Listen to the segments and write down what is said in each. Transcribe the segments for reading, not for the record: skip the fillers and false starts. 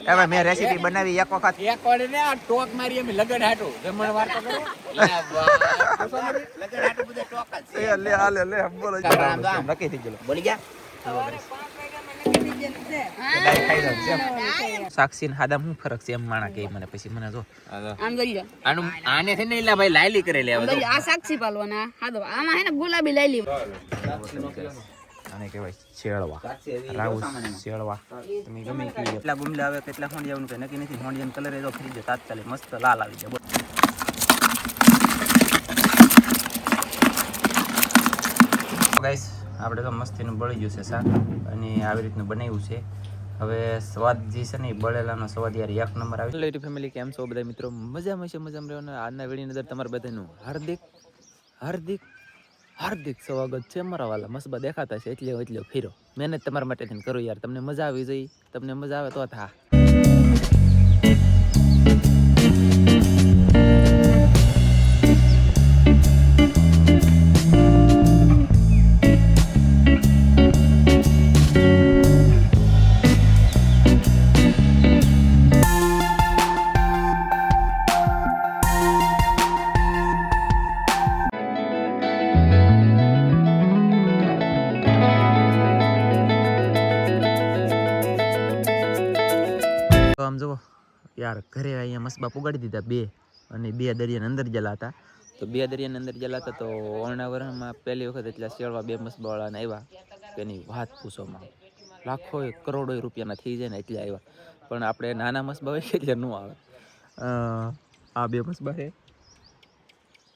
હવે મેં રેસીપી બનાવી એક વખત એક વાર ને આ ટોક મારી અમે લગન હાટો જમણ વાર તો કરો લગન હાટો બધે ટોક જ છે લે બોલો નક્કી થઈ ગયો બોલી ગયા સાક્ષી હાદા હું ફરક છે એમ માણા કે મને પછી મને જો આમ જોઈ લો આનું આને છે ને એલા ભાઈ લાયલી કરેલી આવે જોઈ આ સાક્ષી પાલવાના હા તો આમાં હે ને ગુલાબી લાઈલી આને કહેવાય શેળવા રાઉસ શેળવા તમે ગમે કેટલા ગુમલા આવે કેટલા હોંડિયાનું કઈ નક્કી નથી હોંડિયાનો કલર એ જો ખરી જાય તાત્કાલિક મસ્ત લાલ આવી જાય ગાઈસ આપણે તો મસ્તીનું બળી ગયું છે શાક અને આવી રીતનું બનાવ્યું છે હવે સ્વાદ જે છે ને એ બળેલાનો સ્વાદ યાર એક નંબર આવે લેટી ફેમિલી કેમ છો બધા મિત્રો મજામાં છે મજામાં રહેવાનું આજના વિડીયોની અંદર તમારા બધાનું હાર્દિક હાર્દિક હાર્દિક સ્વાગત છે મારા વાલા મસ્બા દેખાતા છે એટલે ફીરો મહેનત તમારા માટે થઈને કરું યાર તમને મજા આવી જઈ તમને મજા આવે તો થા આમ જુઓ યાર ઘરે અહીંયા મસ્બા પુગાડી દીધા બે અને બે દરિયાની અંદર જેલા હતા તો બે દરિયાની અંદર જેલા હતા તો ઓરણા વરણમાં પહેલી વખત એટલા શેળવા બે મસ્બાવાળાને આવ્યા કે એની વાત પૂછોમાં લાખો કરોડો રૂપિયાના થઈ જાય ને એટલે આવ્યા પણ આપણે નાના મસ્બા હોય એટલે ન આવે આ બે મસ્બા છે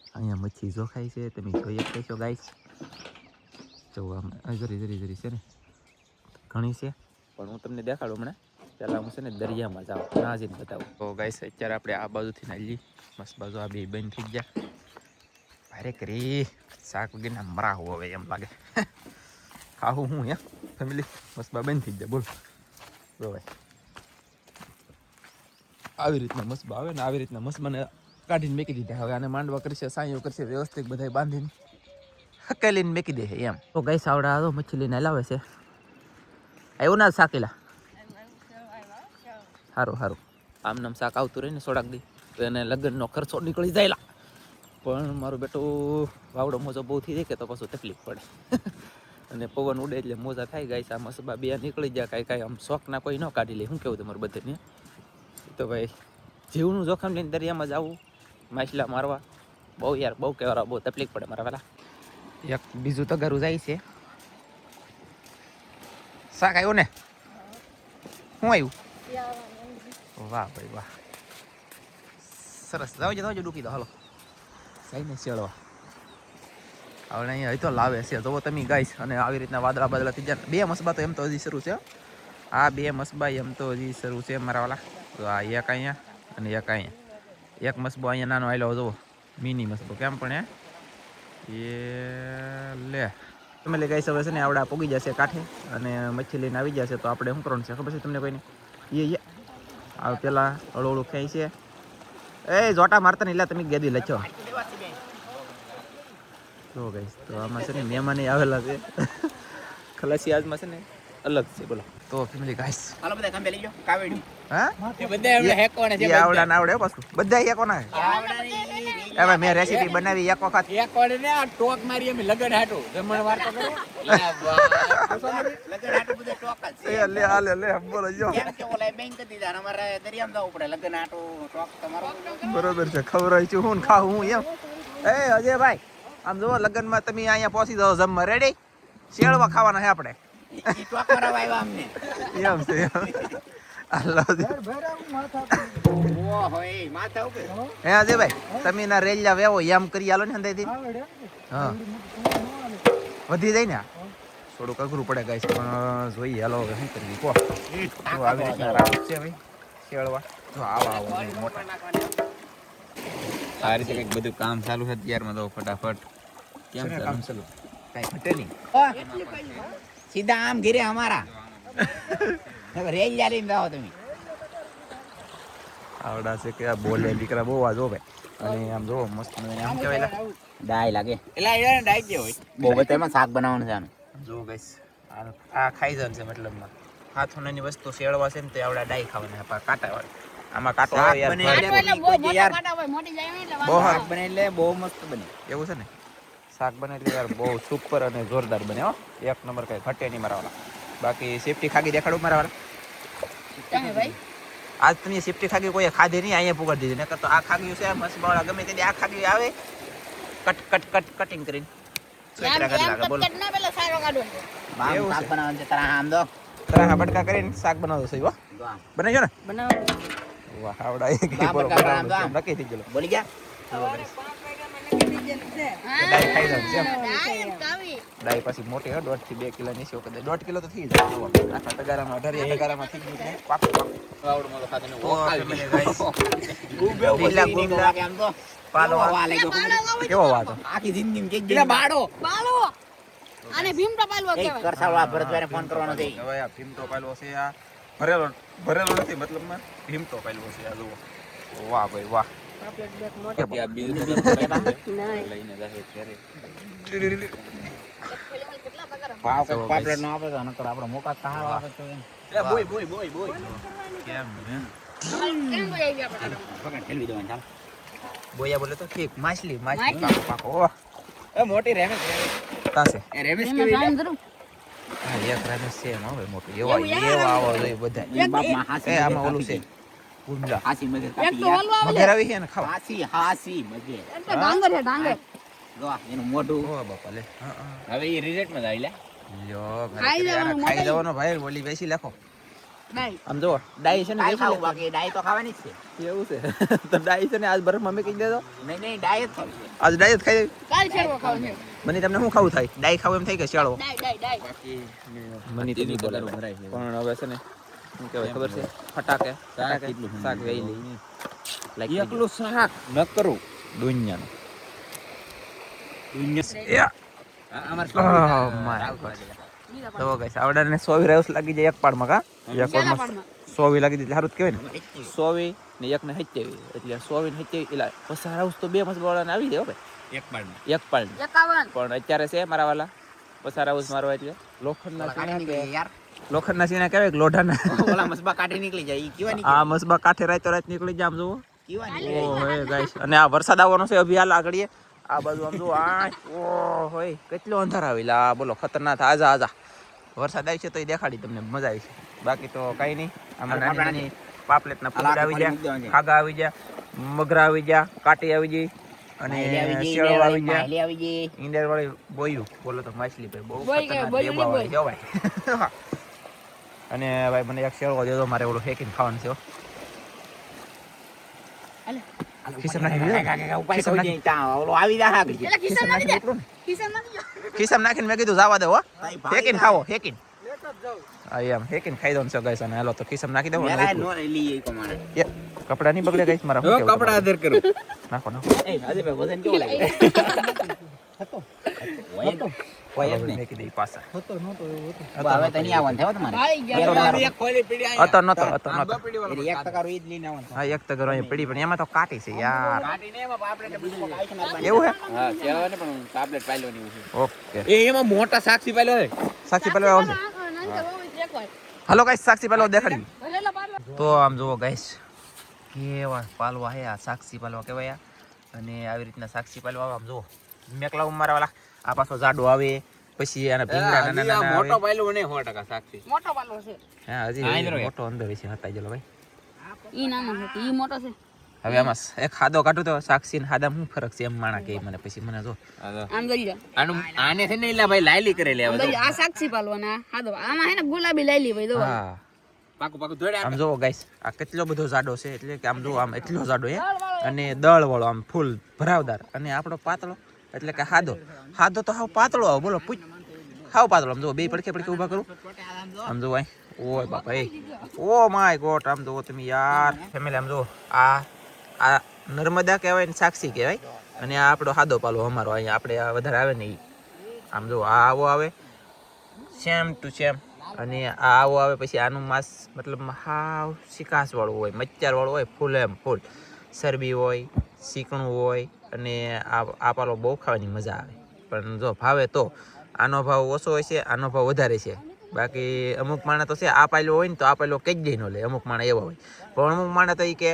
અહીંયા મચ્છી જોખાય છે તમે જોઈ શકશો ગાઈસ જો આમ જરી છે ને ઘણી છે પણ હું તમને દેખાડું હમણાં પહેલાં હું છે ને દરિયામાં જાઉં ના જઈને બતાવું તો ગાઈસ અત્યારે આપણે આ બાજુથી નાલી મસ્ત બાજુ આ બે બંધ થઈ ગયા ભારે કરી શાક વગેરે મરા હવે એમ લાગે ખાવું હું યા ફેમિલી મસ્બા બંધ થઈ ગયા બોલ જો ભાઈ આવી રીતના મસ્બા આવે ને આવી રીતના મસ્બાને કાઢીને મેકી દીધા હવે આને માંડવા કરશે સાંયો કરશે વ્યવસ્થિત બધા બાંધીને હકેલીને મેકી દે એમ તો ગાઈસ આવડા તો મચ્છી લઈને લાવે છે આવ્યું ના શાકેલા સારું આમ નામ શાક આવતું રહે ને સોડાક દી તો એને લગ્નનો ખર્ચો નીકળી જાય પણ મારું બેટું વાવડો મોજો બહુ થઈ જાય કે તો પાછું તકલીફ પડે અને પવન ઉડે એટલે મોજા થાય ગાય આ મસબા બે નીકળી જાય કાંઈ આમ શોખના કોઈ ન કાઢી લે શું કેવું તમારું બધાને તો ભાઈ જીવનું જોખમ લઈને દરિયામાં જવું માછલા મારવા બહુ યાર બહુ કહેવાય બહુ તકલીફ પડે મારા વાલા એક બીજું તગારું જાય છે શાક આવ્યું ને શું આવ્યું વાહ ભાઈ વાહ સરસ જાવજો ડૂકી દો હાલો સાઈને શેળવા હવે અહીંયા તો લાવે છે જોવો તમે ગાઈસ અને આવી રીતના વાદળા બાદળા થઈ જાય બે મસબા તો એમ તો હજી શરૂ છે આ બે મસબા એમ તો હજી શરૂ છે મારા વાલા તો આ એક અહીંયા અને એક અહીંયા એક મસબો અહીંયા નાનો આવેલો જોવો મિની મસબો કેમ પણ એ લે તમે લે ગાઈસ હવે છે ને આવડા પોગી જશે કાંઠે અને મચ્છી લઈને આવી જશે તો આપણે શું કરવાનું છે ખબર છે તમને કોઈને એ આ પેલા હળું ખાઈ છે એ જોટા મારતા ને એટલે તમે ગેદી લચો તો ગાઈસ તો આમાં છે ને મહેમાન આવેલા છે ખલાસી આજમાં છે ને અલગ છે બોલો તો ફેમિલી ગાઈસ હાલો બધા કામ લઈ લો કાવેડી હા તે બધા એવડે હેકોને છે આવડા ના આવડે પાછું બધા હેકોના હવે મેં રેસીપી બનાવી એક વખત એક વાર ને આ ટોક મારી અમે લગન હાટો જમણ વાર તો કરો લગન હાટો બધે ટોક જ છે લે બોલો જો કેમ કે ઓલા બેંક દીધા અમારે દરિયામાં જવું પડે લગન હાટો ટોક તમારો બરોબર છે ખવરાય છું હું ખાવું હું એમ એ અજયભાઈ આમ જો લગનમાં તમે અહીંયા પહોંચી જાઓ જમવા રેડી શેળવા ખાવાના છે આપણે ટોક મારવા આવ્યા અમને એમ છે માથા ઉપર હે અજયભાઈ તમે ના રેલિયા વેવો એમ કરી આલો ને અંદાજથી હા વધી જાય ને થોડુંક અઘરું પડે ગાઈસ પણ જોઈએ હાલો હવે શું કરવી કહો તો આવી રીતના રાખવું છે ભાઈ શેળવા જો આવા મોટા આ રીતે કંઈક બધું કામ ચાલુ છે ત્યારમાં તો ફટાફટ કેમ કામ ચાલુ કાંઈ ઘટે નહીં સીધા આમ ઘેરે અમારા રેલ લઈને જાઓ તમે આવડા છે કે આ બોલે દીકરા બહુ આ જો ભાઈ અને આમ જો મસ્ત આમ કહેવાય ડાય લાગે એટલે એ ડાય કે હોય બહુ બધા એમાં શાક બનાવવાનું છે આનું જો ગાઈસ આ ખાઈ જવાનું છે મતલબમાં હાથોનાની વસ્તુ શેળવા છે ને તો આવડા ડાઈ ખાવાના કાંટા વાળા આમાં કાંટો શાક આવે યાર બને ભર. કાંટો એટલે બહુ કોઈ મોટા યાર. કાંટા હોય, મોટી જાય ને એટલે બહુ વાંધો હારું. આવે. બને એટલે બહુ મસ્ત બને. એવું છે ને શાક બને એટલે યાર બહુ સુપર અને જોરદાર બને હો એક નંબર કઈ ઘટે નહીં મારા વાળા બાકી સેફટી ખાગી દેખાડું મારા વાળા તમે ભાઈ આજ તમે સેફટી ખાગી કોઈ ખાધી નહીં અહીંયા પુગાડી દીધી નકર તો આ ખાગ્યું છે મસબાવાળા ગમે તે આ ખાગ્યું આવે કટિંગ કરીને સોયત્રા કરી લાગે બોલો કટ ના પેલા સારો કાઢો બામ એવું શાક છે. બનાવવાનું છે તારા આમ દો. તરા બટકા કરીને શાક બનાવતો છે હો જો આમ. બનાવજો ને બનાવો વાહ આવડા એક બાપ બોલો બટકા આમ દો આમ. નક્કી થઈ ગયેલો બોલી ગયા? ડાઈ ખાઈ જાવ છે ડાયર કાવી ડાઈ પાછી મોટી હે 1.5 થી 2 કિલો ની છે કદાચ 1.5 કિલો તો થઈ જાય જુઓ. આખા તગારામાં 18 તગારામાં થઈ ગયું છે પાકું વાવડું મોટું ખાધું ને તો ઓખાવી family ગયું. guys, ઉભે ઉભો લીલા સીડી ગુંદા, વાગે આમ તો. પાલો કેવો વા લાગ્યો ખબર? કેવો વાતો આખી જિંદગીમાં કેક ગયેલા બાળો. બાળો આને ભીમટા પાલવો એ કહેવાય કરસાવડા ભરતભાઈને ફોન કરવાનો છે. હવે આ ભીમતો પાલવો છે આ ભરેલો નથી મતલબમાં ભીમતો પાલવો છે આ જુઓ વાહ ભાઈ વાહ ભાવ કંઈક પાપલેટ નો આપે તો નકર આપણે મોકા ખાવા આપે તો એમ. બોય કેમ હે? કેમ બોય આવી આપણે પકડ ઠેલવી દેવાનું ચાલ. બોયા બોલે તો ઠીક માછલી માછલી. પાકો પાકો ઓહ એ મોટી રેમેશ કાસે એ રેમેશ એમાં કેવી જાણ જરૂર હા એક રામેશ છે એમ હવે મોટું એવું યાર. એવા આવો જોઈએ બધા એ બાપમાં હાસી એ આમાં મગર ઓલું છે કાપી ગુંડા ગઈ. હાસી મગર એક કાપી તો યાર. હલવા આવે મગર આવી છે ને ખાવ હાસી મગર. એક તો ડાંગર છે ડાંગર જો આ એનું મોઢું. ઓ બાપા લે હા હા હવે એ રિઝલ્ટ માં આવી લે. લ્યો ખાઈ જવાનું, ખાઈ મોટા જવાનો ભાઈ ઓલી બેસી લાખો ડાઈ આમ જો ડાઈ છે ને ડાઈ બેસી ખાવું લાખો. બાકી ડાઈ તો ખાવાની જ છે. એવું છે તો ડાઈ છે ને આજ બરફમાં મેકી દેજો નહીં ડાઈ જ ખાવી છે. આજ ડાઈ જ ખાઈ કાલ છેડવો ખાવ છે મને તમને શું ખાવું થાય ડાઈ ખાવું એમ થાય કે શાળો ડાઈ ડાઈ મને તો નહીં બોલાવે. પણ હવે છે ને શું કહેવાય ખબર છે ફટાકે કેટલું શાક વેઈ લઈ લાઈક એકલું શાક ન કરું. દુનિયાનું અમાર Oh my God. તો ગાઈસ આવડાને 100 રાઉસ લાગી જાય એક પાડમાં કા એક કેના પાડમાં પાડમાં 100 લાગી જાય સારું જ કહેવાય ને 100 ને એક ને 70 એટલે 100 ને 70 એટલે 50 રાઉસ તો બે મસવાળાને આવી જાય હો ભાઈ એક પાડ એક પાડ 51 પણ અત્યારે છે મારા વાલા 50 રાઉસ મારવા એટલે લોખંડના કાઢી સીણા નીકળી યાર. લોખંડના સીણા કહેવાય કે લોઢાના ઓલા મસબા કાઢી નીકળી જાય. ઈ કેવા આ નીકળી મસબા કાંઠે રાતો રાત નીકળી જાય આમ જુઓ કેવા નીકળી ઓ હે ગાઈસ અને આ વરસાદ આવવાનો છે અભી હાલ આગળીએ આ બાજુ આમ જુઓ આ ઓ હોય કેટલો અંધાર આવેલા આ બોલો ખતરનાક આજા આજા વરસાદ આવી છે તો એ દેખાડી તમને મજા આવી છે બાકી તો કઈ નહીં આમાં નાની નાની પાપલેટના ફૂગડા આવી ગયા ખાગા આવી ગયા મગરા આવી ગયા કાટી આવી ગઈ અને શેળો આવી ગયા માયલી આવી ગઈ. ઈંડર વાળી બોયું બોલો તો માછલી ભાઈ બહુ બોય કે ખતરનાક બોયું દેબા નહીં વાળી છે હો ભાઈ અને ભાઈ મને એક શેળો દેજો મારે ઓલું હેકીને ખાવાનું છે હો અલે ખિસ્સામાં નાખી દીધો? ઉપાય ખિસ્સામાં કોઈ નહીં. ત્યાં ઓલો આવી જા આગળ. એલા ખિસ્સા નાખી દે નીકળું ને. ખિસ્સા નાખી દે ખિસ્સામાં નાખીને મેં કીધું જવા દે હો ભાઈ ભાઈ હેકીને ખાવો હેકીને હા એમ હેકીને ખાઈ દો ને સગાઈ અને હાલો તો ખિસ્સામાં નાખી દો મેલા નો લઈ એ પ્રમાણે. કપડા નહીં બગડે ગઈશ મારા શું કેવું તમારું? આદર કરું. નાખો નાખો એ આજે ભાઈ વજન કેવું લાગે? વજન કોઈ એમ મેં કીધું ઈ પાછા હવે તો નહીં આવવાનું થાય હો તમારે. ભાઈ ગયા એક ખોલી પીડી અહીંયા. હતો નતો એટલે 1% ઈ જ લઈને આવવાનું. હા એક તો કરો અહીંયા પડી પણ એમાં તો કાટી છે યાર કાઢીને એમાં પાપલેટ ને બીજું કાંઈ છે ને એવું હે હા કહેવાય ને પણ ટાબ્લેટ પાલ્યોની છે. ઓકે એ એમાં મોટા સાક્ષી પાલ્યો છે. સાક્ષી પેલો આવશે હાલો ગાઈસ સાક્ષી પેલો દેખાડી તો આમ જુઓ ગાઈસ કેવા પાલવા હે આ સાક્ષી પાલવા કહેવાય આ. અને આવી રીતના સાક્ષી પાલવા આવે આમ જુઓ મેકલા ઉમારા વાળા આ પાછો જાડો આવે પછી આના ભીંગડા નાના નાના મોટો આવે પાલ્યો ને 100% સાક્ષી. મોટો પાલો છે હા હા, હજી ઇધર મોટો અંદર છે હતાઈ ગયેલો ભાઈ ઈ નાનો છે ઈ મોટો છે હવે આમાં એક ખાધો કાઢું તો સાક્ષી ને ખાધા શું ફરક છે એમ માણા કે મને પછી મને જો આમ જોઈ લો આનું આને છે ને એલા ભાઈ લાયલી કરેલી આમ હવે જોઈ લો. આ સાક્ષી પાલવો ને આ દો આમાં હે ને ગુલાબી લાઈલી ભાઈ દો હા પાકું પાકું ધોડ્યા. આમ જોવો ગાઈસ આ કેટલો બધો જાડો છે એટલે કે આમ જો આમ એટલો જાડો હે અને દળ વાળો આમ ફૂલ ભરાવદાર અને આપણો પાતળો એટલે કે હાદો તો હાવ પાતળો આવે બોલો પૂછ હાવ પાતળો આમ જો બે પડખે પડખે ઊભા કરું આમ જો ઓય બાપા એ ઓ માય ગોડ આમ જો તમે યાર ફેમિલી આમ જો આ નર્મદા કહેવાય ને સાક્ષી કહેવાય અને આ આપણો હાદો પાલો અમારો અહીંયા આપણે આ વધારે આવે ને ઈ આમ જો આ આવો આવે સેમ ટુ સેમ અને આ આવો આવે પછી આનું માંસ મતલબ હાવ શિકાસ વાળું હોય મચ્ચાર વાળું હોય ફૂલ એમ ફૂલ ચરબી હોય શીકણું હોય અને આ પાલો બહુ ખાવાની મજા આવે પણ જો ભાવે તો આનો ભાવ ઓછો હોય છે આનો ભાવ વધારે છે બાકી અમુક માણસ તો છે આ પાયલો હોય ને તો આ પાયલો કઈ જ ન લે, અમુક માણસ એવા હોય. પણ અમુક માણસ તો એ કે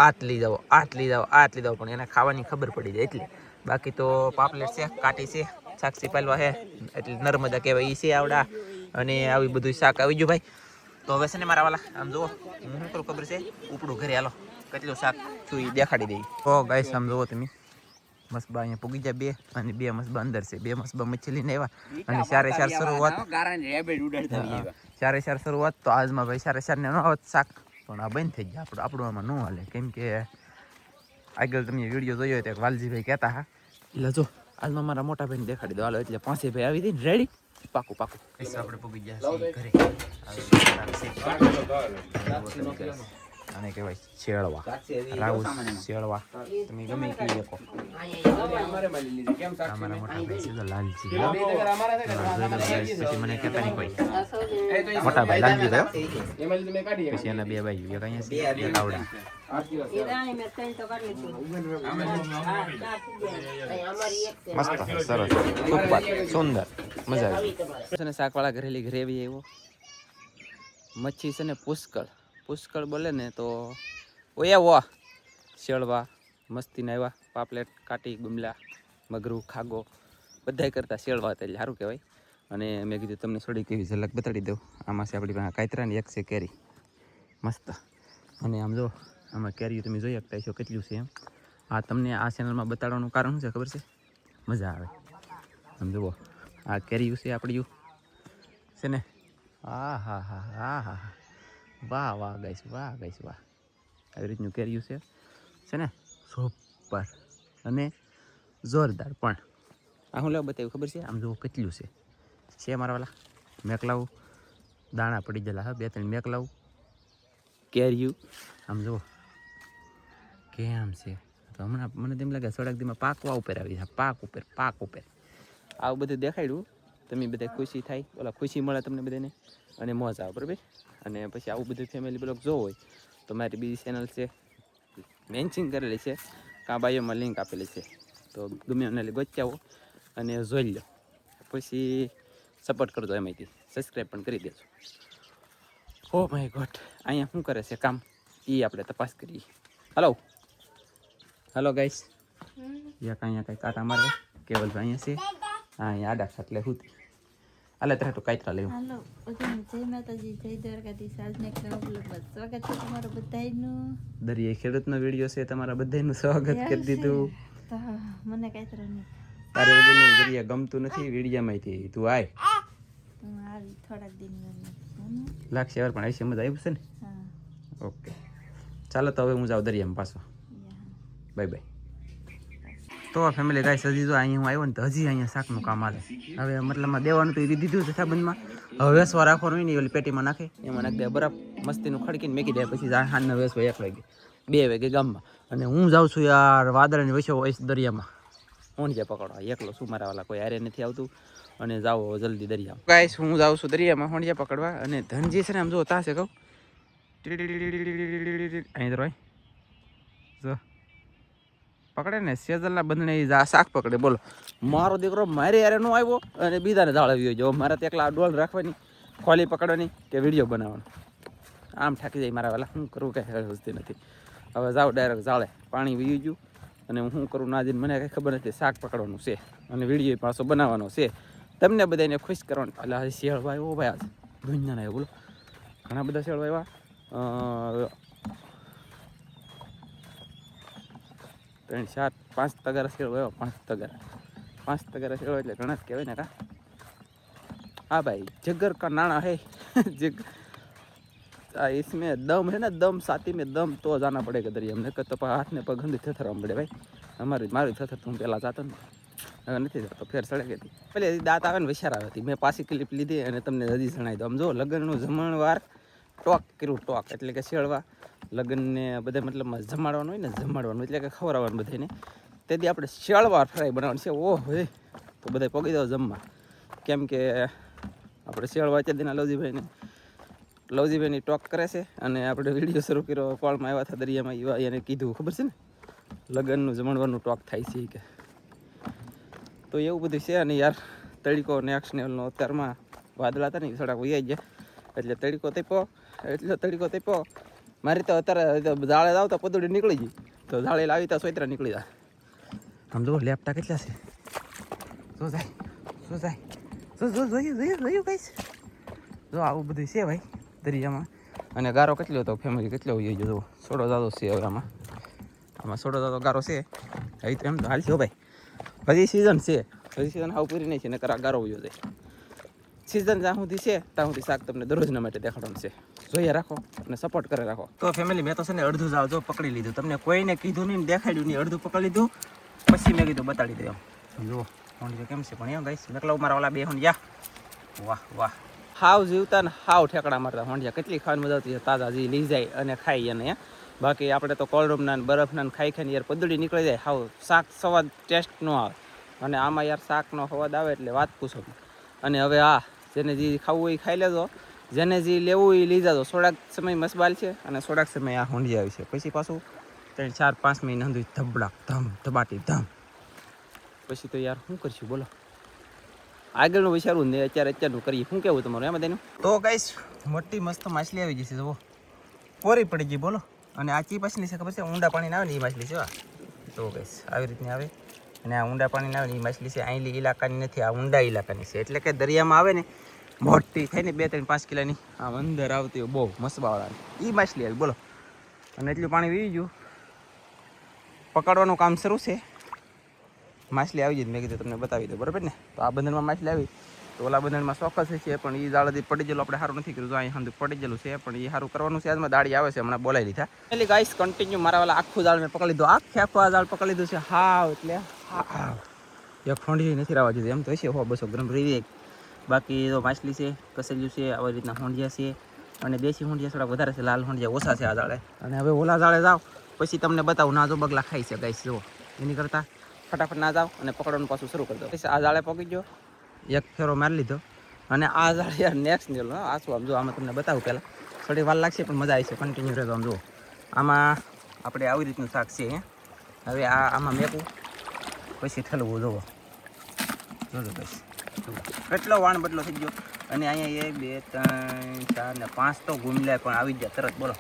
આટ લઈ જાઓ, આટ લઈ જાઓ, આટ લઈ જાઓ, પણ એને ખાવાની ખબર પડી જાય એટલે. બાકી તો પાપલેટ છે, કાટી છે, સાક્ષી પાલવા છે, એટલે નર્મદા કહેવાય એ છે આવડા, અને આવી બધું શાક આવી ગયું ભાઈ. તો હવે છે ને મારા વાલા આમ જુઓ, હું શું કરું ખબર છે, ઉપડું ઘરે હાલો કેટલું શાક છું એ દેખાડી દઈ. તો ગાઈસ આમ જુઓ તમે, મસબા અહીંયા પૂગી જાય 2, અને 2 મસબા અંદર છે. 2 મસબા મચ્છી લઈને આવ્યા, અને 4 શરૂઆત, 4 શરૂઆત. તો આજમાં ભાઈ 4 ને ન આવત શાક, પણ આ બંધ થઈ જાય આપણું આમાં ન હાલે. કેમ કે આગળ તમે વિડીયો જોયો તો વાલજીભાઈ કહેતા હા, એટલે જો આજમાં મારા મોટા ભાઈને દેખાડી દો હાલો, એટલે 5 ભાઈ આવી હતી ને રેડી પાકું પાકું. આપણે પૂગી ગયા ઘરે. આને કહેવાય શેળવા, રાઉસ શેળવા, તમે ગમે કહી શકો. અમારા મોટા ભાઈ છે તો લાલજી, પછી મને કહેતા નહીં કોઈ મોટા ભાઈ લાલજી ગયો, પછી એના 2 ભાઈ, એક અહીંયા છે, એક આવડા. મસ્ત સરસ સુપર સુંદર મજા આવી. શાકવાળા ઘરેલી ગ્રેવી એવો મચ્છી છે ને પુષ્કળ બોલે ને તો ઓયા વાહ શેળવા મસ્તીના આવ્યા. પાપલેટ, કાટી, ગુમલા, મગરું, ખાગો બધાય કરતા શેળવા હતા એટલે સારું કહેવાય. અને મેં કીધું તમને થોડીક એવી ઝલક બતાડી દઉં. આમાં છે આપણી પાસે કાતરા ને એક છે કેરી મસ્ત. અને આમ જો આમાં કેરી તમે જોઈ શકતા છો કેટલું છે એમ. આ તમને આ ચેનલમાં બતાડવાનું કારણ શું છે ખબર છે? મજા આવે. આમ જુઓ આ કેરી છે આપણી છે ને. હા હા હા હા હા હા, વાહ વાહ ગાઈસ, વાહ ગાઈસ વાહ. આવી રીતનું કેરીયું છે ને, સુપર અને જોરદાર. પણ આ હું લેવા બતાવ્યું ખબર છે? આમ જુઓ કેટલું છે મારા વાલા. મેકલાવું દાણા પડી ગયેલા હા, 2-3 મેકલાવું કેરીયું. આમ જુઓ કેમ છે. તો હમણાં મને તેમ લાગે થોડાક દીમાં પાકવા ઉપર આવી જાય, પાક ઉપર આવું બધું દેખાડ્યું. તમે બધા ખુશી થાય, ઓલા ખુશી મળે તમને બધાને, અને મોજ આવે બરાબર. અને પછી આવું બધું ફેમિલી બ્લોગ જોવો હોય તો મારી બીજી ચેનલ છે, મેન્શન કરેલી છે, કાં બાયોમાં લિંક આપેલી છે. તો ગમે એને ગોચ્યા આવો અને જોઈ લો, પછી સપોર્ટ કરજો, એમાંથી સબસ્ક્રાઈબ પણ કરી દેજો. ઓ માય ગોડ, અહીંયા શું કરે છે કામ એ આપણે તપાસ કરીએ. હલો ગાઈસ, અહીંયા કંઈ કાંટા મારે કેવલભાઈ અહીંયા છે. હા અહીંયા આડા એટલે હું હાલે તરે તો કાતરા લેવું. હાલો બધાને જય માતાજી, જય દ્વારકાધીશ. આજના એક નવા બ્લોગમાં સ્વાગત છે તમારું બધાયનું. દરિયાઈ ખેડૂતનો વિડીયો છે, તમારા બધાનું સ્વાગત કરી દીધું. તો મને કાંઈ નહીં, તારે બધાનું દરિયા ગમતું નથી વિડીયામાંથી, તું આય હું આવી થોડાક દિન લાગશે વાર, પણ આઈસી મજા આવ્યું છે ને. હા ઓકે ચાલો તો હવે હું જાઉં દરિયામાં પાછો. Bye bye. તો ફેમિલી ગાઈસ, હજી જો અહીંયા હું આવ્યો ને તો હજી અહીંયા શાકનું કામ હાલે. હવે મતલબમાં દેવાનું તો એ દીધું છે સાબંધમાં. હવે વેસવા રાખવાનું હોય ને ઓલી પેટીમાં નાખે, એમાં નાખી દે બરફ મસ્તીનું ખડકીને મેકી દે. પછી હાથના વેસવા 1 વાગે 2 વાગે ગામમાં. અને હું જાઉં છું યાર વાદળની વચ્ચે હોય દરિયામાં હોંડિયા પકડવા. એકલો શું મારા વાલા, કોઈ હારે નથી આવતું. અને જાઓ જલ્દી દરિયામાં. ગાઈસ હું જાઉં છું દરિયામાં હોંડિયા પકડવા. અને ધનજી છે ને આમ જો તાશે કહું અહીં તો જો પકડે ને સેજલના બંધને શાક પકડે. બોલો મારો દીકરો મારે યારે ન આવ્યો અને બીજાને જાળવ્યો જો. મારે તો એકલા ડોલ રાખવાની, ખોલી પકડવાની કે વિડીયો બનાવવાનો, આમ થાકી જાય મારા વાલા. શું કરું કાંઈ હસતી નથી. હવે જાઓ ડાયરેક્ટ જાળે, પાણી વીયું ગયું. અને હું શું કરું ના જઈને મને કંઈ ખબર નથી. શાક પકડવાનું છે અને વિડીયો પાછો બનાવવાનો છે, તમને બધાને ખુશ કરવાનું. એટલે હજી શેળવા આવ્યો ભાઈ, આજ દુનિયાના આવ્યો. બોલો ઘણા બધા શેળવા આવ્યા. 3, 4, 5 તગારા શેળવા આવ્યો. 5 તગારા શેળવા એટલે ઘણા જ કહેવાય ને કા. हाँ भाई जगर का नाना है जग इसमें दम है ना, दम साथी में दम तो जाना पड़ेगा दरिया में. तो हाथ ने पग गंदी थरथरवा પડે ભાઈ. મારી થથર તું પહેલાં જાતો ને, હવે નથી જતો, ફેર સળે ગઈ હતી. પેલે દાંત આવે ને વિચાર આવે હતી. મેં પાછી ક્લિપ લીધી અને તમને હજી જણાવી દઉં. આમ જો લગ્નનું જમણવાર ટોક કર્યું. ટોક એટલે કે શેળવા લગ્નને બધા મતલબમાં જમાડવાનું હોય ને, જમાડવાનું એટલે કે ખવડાવવાનું બધાને. તેથી આપણે શેળવા ફ્રાય બનાવવાનું છે. ઓહ હે, તો બધા પગી દો જમવા. કેમ કે આપણે શેળવા અત્યારના લવજીભાઈની ટોક કરે છે. અને આપણે વિડીયો શરૂ કર્યો, કોળમાં આવ્યા હતા દરિયામાં, એવા એને કીધું ખબર છે ને લગ્નનું જમણવાનું ટોક થાય છે કે. તો એવું બધું છે. અને યાર તડીકો નેક્સ્ટ લેવલનો અત્યારમાં વાદળા હતા ને એ થોડાક વૈયા ગયા એટલે તડકો તપ્યો મારી તો અત્યારે જાળે આવતા પદુડી નીકળી ગઈ તો જાળે લાવી તો સોયત્રા નીકળી જાય. આમ જો લેપટા કેટલા છે શું જાય જોયું કઈશ જો આવું બધું છે ભાઈ દરિયામાં. અને ગારો કેટલો હતો ફેમિલી કેટલો હોય જો સોડો દાદો છે હવે આમાં સોડો દાદો ગારો છે હવે તો એમ તો હાલ છે ભાઈ હજી સિઝન હાવ પૂરી નહીં છે ને કરા ગારો વયો જાય. સિઝન જ્યાં સુધી છે ત્યાં સુધી શાક તમને દરરોજના માટે દેખાડવાનું છે. જોઈએ રાખો અને સપોર્ટ કરે રાખો. તો ફેમિલી મેં તો છે ને અડધું જાવ જો પકડી લીધું, તમને કોઈને કીધું નહીં દેખાડ્યું નહીં, અડધું પકડી લીધું પછી મેં કીધું બતાડી દઉં એમ. જુઓ હોંડિયા કેમ છે પણ એમ ગાઈસ નકલા મારા વાલા બે હોંડિયા વાહ હાવ જીવતા ને હાવ ઠેકડા મારતા હોંડિયા. કેટલી ખાવાની મજા આવતી તાજા જે લઈ જાય અને ખાઈ અને બાકી આપણે તો કોલ્ડરૂમના બરફના ખાઈ યાર પદડી નીકળી જાય હાવ શાક સ્વાદ ટેસ્ટ ન આવે. અને આમાં યાર શાકનો સ્વાદ આવે એટલે વાત પૂછો. અને હવે જેને જે ખાવું હોય એ ખાઈ લેજો, જેને જે લેવું એ લઈ જાજો. થોડાક સમય મસબાલ છે અને થોડાક સમય આ હોંડિયા આવી છે, પછી પાછું 3-4-5 મહિના સુધી ધબડાક ધબાટી ધમ. પછી તો યાર શું કરશું બોલો, આગળનું વિચારવું ને અત્યારનું કરીએ. શું કેવું તમારું એમાં તેનું? તો ગાઈસ મોટી મસ્ત માછલી આવી જશે જુઓ, પોરી પડી ગઈ બોલો. અને આ ચી માછલી છે ખબર છે? ઊંડા પાણી આવે ને એ માછલી છે. તો ગાઈસ આવી રીતની આવે અને આ ઊંડા પાણી આવે ને એ માછલી છે. અહીંલી ઇલાકાની નથી, આ ઊંડા ઇલાકાની છે. એટલે કે દરિયામાં આવે ને મોટી થાય ને 2-3-5 કિલોની આ અંદર આવતી હોય બહુ મસબાવાળાની એ માછલી આવી બોલો. અને એટલું પાણી વીવી ગયું, પકડવાનું કામ શરૂ છે. માછલી આવી જાય મેં કીધું તમને બતાવી દો બરાબર ને. તો આ બંધનમાં માછલી આવી તો ઓલા બંધનમાં ચોક્કસ છે પણ એ જાળથી પડી ગયેલું આપણે સારું નથી કર્યું. તો અહીં સાંજુ પડી ગયેલું છે પણ એ સારું કરવાનું છે. આજમાં દાડી આવે છે હમણાં બોલાવી લીધા. એટલે ગાઈસ કન્ટિન્યુ મારા વાળા આખું જાળ મેં પકડી લીધું, આખું આ જાળ પકડી લીધું છે. હાવ એટલે એક હોંડી નથી રહેવા દીધું એમ તો હશે 100-200 ગ્રામ રહી. બાકી તો માછલી છે, કસેલ્યું છે, આવી રીતના હોંડિયા છે. અને દેશી હોંડિયા થોડા વધારે છે, લાલ હોંડિયા ઓછા છે આ જાળે. અને હવે ઓલા જાળે જાઓ પછી તમને બતાવું ના જો બગલા ખાઈ છે ગાઈસ જુઓ. એની કરતાં ફટાફટ ના જાઓ અને પકડવાનું પાછું શરૂ કરી દો. આ જાળે પકી ગયો, એક ફેરો મારી લીધો. અને આ જાળે યાર નેક્સ્ટ લેવલ. આ શું આમ જો આમાં તમને બતાવું પહેલાં થોડી વાર લાગશે પણ મજા આવી છે. કન્ટિન્યુ રહેતો આમ જુઓ. આમાં આપણે આવી રીતનું શાક છે. હવે આમાં મેકું પછી ઠલવું જુઓ જોજો ગાઈસ કેટલો વાણ બદલો થઈ ગયો. અને અહીંયા 1 2 3 4 ને 5 તો ગુમલા પણ આવી જાય તરત બોલો.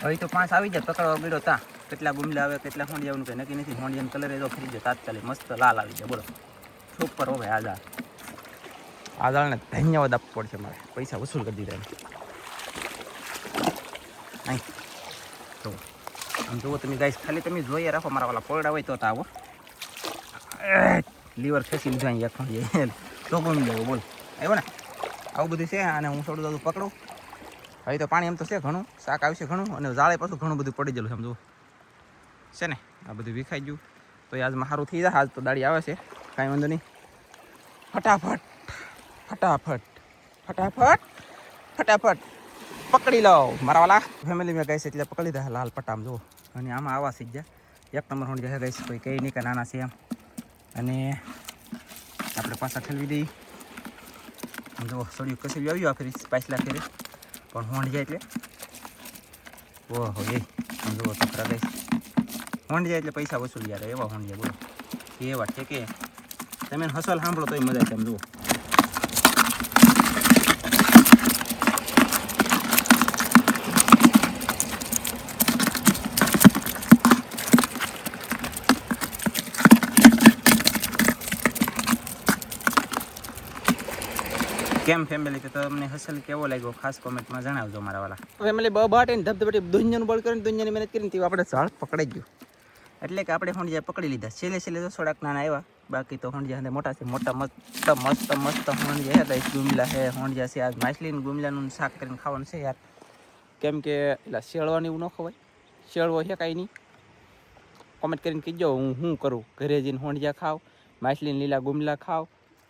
હવે તો 5 આવી જાય પકડવા ગયો તા. કેટલા ગુમલા આવે કેટલા હોંડિયાનું કંઈ નક્કી નથી. હોંડિયાનો કલર એ તો ફરી જાય તાત્કાલિક મસ્ત લાલ આવી જાય બોલો. સુપર હો ભાઈ આ જાળને ધન્યવાદ આપવો પડશે મારે, પૈસા વસૂલ કરી દીધા એમ. તો આમ જુઓ તમે ગાઈસ ખાલી તમે જોઈએ રાખો મારા વાળા પોયડા હોય તો આવો લીવર ખેંચી લીધું અહીં એક તો ગમી જાય બોલ આવ્યો ને. આવું બધું છે અને હું થોડું બધું પકડું. હવે તો પાણી એમ તો છે ઘણું, શાક આવશે ઘણું અને જાળે પાછું ઘણું બધું પડી ગયેલું સમજો છે ને. આ બધું વિખાઈ ગયું તો આજમાં સારું થઈ જાય. આજ તો દાડી આવે છે કાંઈ વાંધો નહીં. ફટાફટ ફટાફટ ફટાફટ ફટાફટ પકડી લો મારા વાલા. ફેમિલી મેં ગઈ છે એટલે પકડી દે લાલ પટામ જુઓ. અને આમાં આવા સીધ જાય 1 નંબર હોંડી જાય ગઈ કોઈ કંઈ નહીં કે નાના છે એમ. અને આપણે પાછા ઠલવી દઈએ. જો સળિયું કસેલું આવ્યું આખરી પાછલા ફેરે પણ હોંડ જાય એટલે ઓહો એ જુઓ છોકરા ગઈ હોંડ જાય એટલે પૈસા વસૂલ યાર. એવા હોંડ જાય બોલો એવા છે કે તમે હસલ સાંભળો તોય મજા આવે. જુઓ કેમ ફેમિલી તો તમને હસલ કેવો લાગ્યો ખાસ કોમેન્ટમાં જણાવજો મારા વાલા. ફેમિલી બાટીને ધબધબટી દુનિયાનું બળ કરીને દુનિયાની મહેનત કરીને તે આપણે ઝાડ પકડાઈ ગયું. એટલે કે આપણે હોંડિયા પકડી લીધા. છેલ્લે તો થોડાક નાના આવ્યા, બાકી તો હોંડિયા મોટા છે. મોટા મસ્ત હોંડિયા છે. ગુમલા છે હોંડિયા છે. આજ માછલીનું ગુમલાનું શાક કરીને ખાવાનું છે યાર. કેમ કે એટલે શેળવાની એવું ન ખવાય, શેળવો છે કાંઈ નહીં. કોમેન્ટ કરીને કીજો હું શું કરું. ઘરે જઈને હોંડિયા ખાવ, માછલીને લીલા ગુમલા ખાવ,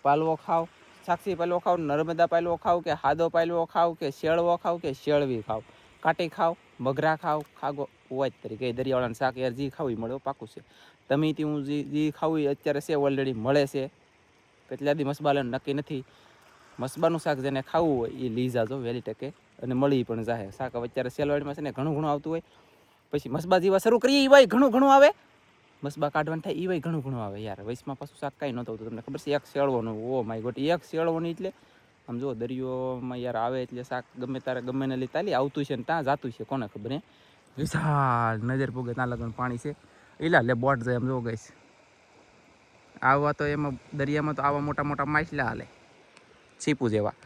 પાલવો ખાવ, સાક્ષી પાલવો ખાવ, નર્મદા પાલવો ખાવ કે હાદો પાલવો ખાવ કે શેળવો ખાવ કે શેળવી ખાવ, કાટી ખાવ, મગરા ખાવ, ખાગો હોય તરીકે દરિયાવાળાનું શાક યાર જે ખાવું એ મળે પાકું છે. તમે તે હું જે ખાવું એ અત્યારે છે ઓલરેડી મળે છે. કેટલા દી મસબાલાનું નક્કી નથી. મસબાનું શાક જેને ખાવું હોય એ લઈ જાજો વહેલી તકે અને મળી પણ જાય. શાક અત્યારે સેલવાડીમાં છે ને ઘણું આવતું હોય. પછી મસબા જેવા શરૂ કરીએ એ ભાઈ ઘણું આવે. મસબા કાઢવાનું થાય એ ભાઈ ઘણું આવે યાર. વૈશમાં પાછું શાક કાંઈ નહોતું આવતું તમને ખબર છે. એક શેળવાનું ઓ માય ગોડ એક શેળવાનું એટલે આમ જો દરિયોમાં યાર આવે એટલે શાક ગમે તારે ગમે ને લઈ તાલી આવતું છે ને ત્યાં જાતું છે કોને ખબર હે. વિશાળ નજર પૂગે ત્યાં લગન પાણી છે. એલા લે બોટ જાય એમ જો ગઈશ. આવવા તો એમાં દરિયામાં તો આવા મોટા મોટા માછલા હાલે સીપુ જેવા.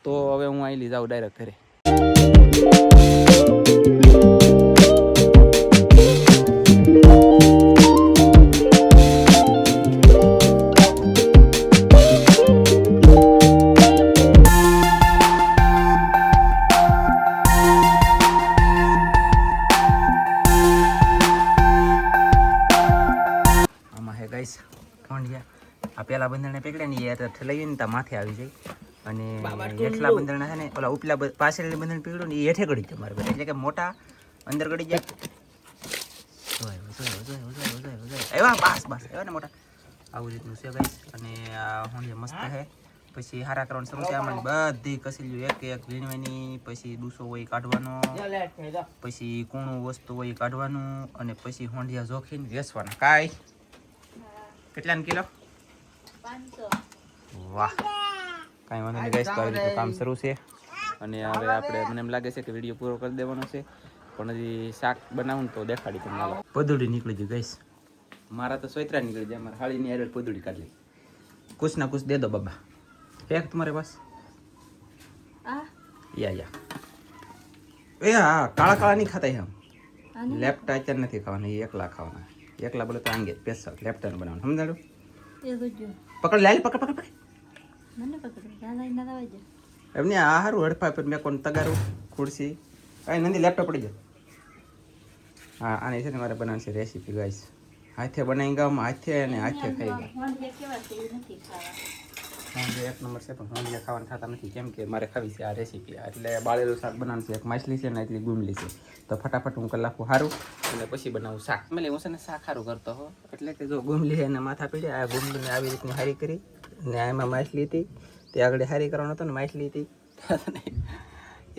તો હવે હું અહીં લઈ જાઉં ડાયરેક્ટ ઘરે. આ પેલા બંદરને પકડે ને એ ઠલાવી ને ત્યાં માથે આવી જાય અને હેઠલા બંદરના છે ને ઓલા ઉપલા પાછળની બંદર પકડ્યું ને એ હેઠે ગળી જાય મારે એટલે કે મોટા અંદર ગળી જાય. એવા બસ બસ એવા ને મોટા આવું રીતનું છે ગાઈસ. અને હું જે મસ્ત છે પછી હારા કરવાનું શરૂ છે. આમાં બધી કસેલીઓ એક એક વીણવાની, પછી ડૂસો હોય કાઢવાનો, પછી કૂણું વસ્તુ હોય કાઢવાનું, અને પછી હોંડિયા જોખીને વેચવાના. કાંઈ કેટલાનો કિલો? 500. વાહ, કાંઈ વાંધો નહીં ગાઈસ. તો આવી રીતનું કામ શરૂ છે. અને હવે આપણે મને એમ લાગે છે કે વિડીયો પૂરો કરી દેવાનો છે, પણ હજી શાક બનાવું તો દેખાડી તમને. પદુડી નીકળી ગઈ ગાઈસ. મારા તો સોયત્રા નીકળી જાય. મારા હાળીની યાર પદુડી કાઢી. कुछ ना कुछ दे दो बाबा. है तुम्हारे पास? या ए हाँ, काला काला नहीं खाता है हम. लेफ्ट आचर नहीं खावाना, एकला खावाना. एकला बोले तो आएंगे स्पेशल लेफ्ट हैंड बनाना. समझाड़ो? पकड़ ले, पकड़ पकड़ पकड़. મને પકડ દાદા ઇના દવા જો એમને આ હારું હડપા પર મેં કોણ તગારું ખુરશી કાઈ નંદી લેપટોપ પડી જાય. હા, આને છે ને મારે બનાવવાની છે રેસીપી ગાઈસ. હાથે બનાવી ગામ હાથે અને હાથે ખાઈ ગયા. હોંડિયા કેવા છે એ નથી ખાવા. હોંડિયા એક નંબર છે, પણ હોંડિયા ખાવાનું થતા નથી કેમ કે મારે ખાવી છે આ રેસીપી. એટલે બાળેલું શાક બનાવવાનું છે. એક માછલી છે ને એટલી ગુમલી છે, તો ફટાફટ હું કલાકું સારું અને પછી બનાવું શાક. મેં હું છે ને શાક સારું કરતો હો, એટલે કે જો ગુમલી એને માથા પીડ્યા, આ ગુમલીને આવી રીતની હારી કરી ને એમાં માછલી હતી તે આગળ હારી કરવાનો હતો ને માછલી હતી.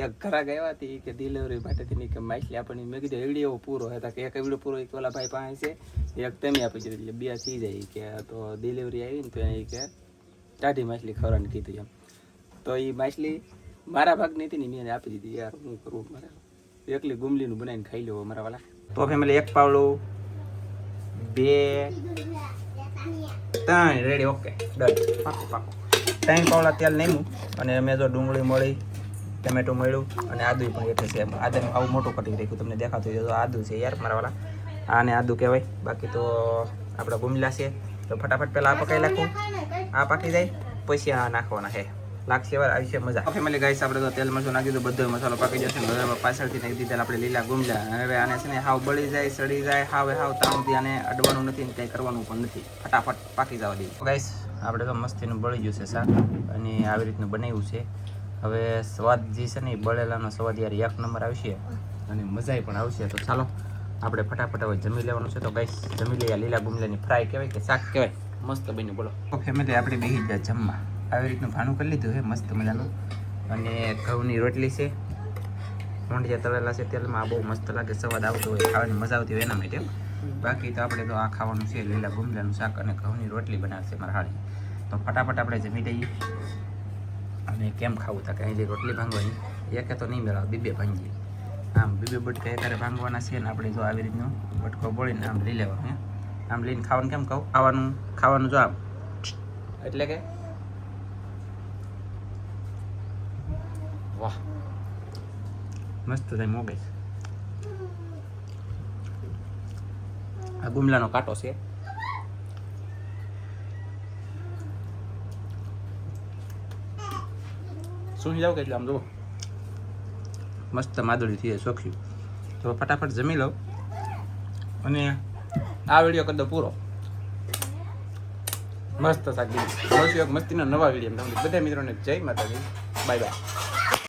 એક ઘરા ગયા હતી કે ડિલિવરી માટેથી કે માછલી આપણને મેં કીધું એવડી એવો પૂરો હતા કે એક એવડો પૂરો એક ઓલા ભાઈ પાસે છે, એક તમે આપી દીધું એટલે બે થઈ જાય કે તો ડિલિવરી આવી ને તો એ કે ટાઢી માછલી ખવડાવવાની કીધું એમ. તો એ માછલી મારા ભાગની હતી ને મેં આપી દીધી. યાર હું કરું, મારે એકલી ગુમલીનું બનાવીને ખાઈ લેવો મારા વાલા. તો ફેમિલી એક પાવડું 2 3 રેડી ઓકે ડન પાકો પાકો. 3 પાવડા તેલ નાખ્યું અને મેં જો ડુંગળી મળી, ટમેટું મળ્યું અને આદુ પણ એટલે છે. આદું આવું મોટું કટિંગ રાખ્યું, તમને દેખાતું હોય તો આદુ છે યાર મારા વાલા. આને આદુ કહેવાય. બાકી તો આપણા ગુમલા છે તો ફટાફટ પહેલાં આ પકાઈ નાખું, આ પાકી જાય પછી આ નાખવાના છે. લાગશે વાર આવી છે મજા. ફેમિલી ગાઈસ આપણે તો તેલ મરચું નાખી દીધું, બધો મસાલો પાકી જશે. હવે પાછળથી નાખી દીધા આપણે લીલા ગુમલા. હવે આને છે ને હાવ બળી જાય સડી જાય હાવ ત્યાં સુધી આને અડવાનું નથી ને કંઈ કરવાનું પણ નથી, ફટાફટ પાકી જવા દઈએ. ગાઈસ આપણે તો મસ્તીનું બળી ગયું છે શાક અને આવી રીતનું બનાવ્યું છે. હવે સ્વાદ જે છે ને એ બળેલાનો સ્વાદ યાર એક નંબર આવશે અને મજા પણ આવશે. તો ચાલો આપણે ફટાફટ હવે જમી લેવાનું છે. તો ગાઈસ જમી લઈએ. લીલા ગુમલાની ફ્રાય કહેવાય કે શાક કહેવાય, મસ્ત બન્યું. બોલો ફેમિલી આપણે બેસી ગયા જમવા. આવી રીતનું ભાણું કરી લીધું છે મસ્ત મજાનું. અને ઘઉંની રોટલી છે, હોંડિયા તળેલા છે તેલમાં, બહુ મસ્ત લાગે, સ્વાદ આવતો હોય, ખાવાની મજા આવતી હોય એના માટે. બાકી તો આપણે તો આ ખાવાનું છે લીલા ગુમલાનું શાક અને ઘઉંની રોટલી બનાવશે મારા હાળી. તો ફટાફટ આપણે જમી લઈએ. અને કેમ ખાવું તા કે અહીં રોટલી ભાંગવાની એકે તો નહીં મેળવે, બે ભાંગીએ. આમ બે બટકા એકારે ભાંગવાના છે ને આપણે જો આવી રીતનું બટકો બોળીને આમ લઈ લેવાનું. આમ લઈને ખાવાનું કેમ કહું, ખાવાનું જો આમ એટલે કે વાહ મસ્ત થાય મોગે. આ ગુમલાનો કાંટો છે. શું જાવ કે એટલે આમ જુઓ મસ્ત માદળી થઈ સોખ્યું. તો ફટાફટ જમી લો અને આ વિડીયો કરી દો પૂરો. મસ્ત શાક મળશું એક મસ્તીનો નવા વિડીયો. તમને બધા મિત્રોને જય માતાજી, બાય બાય.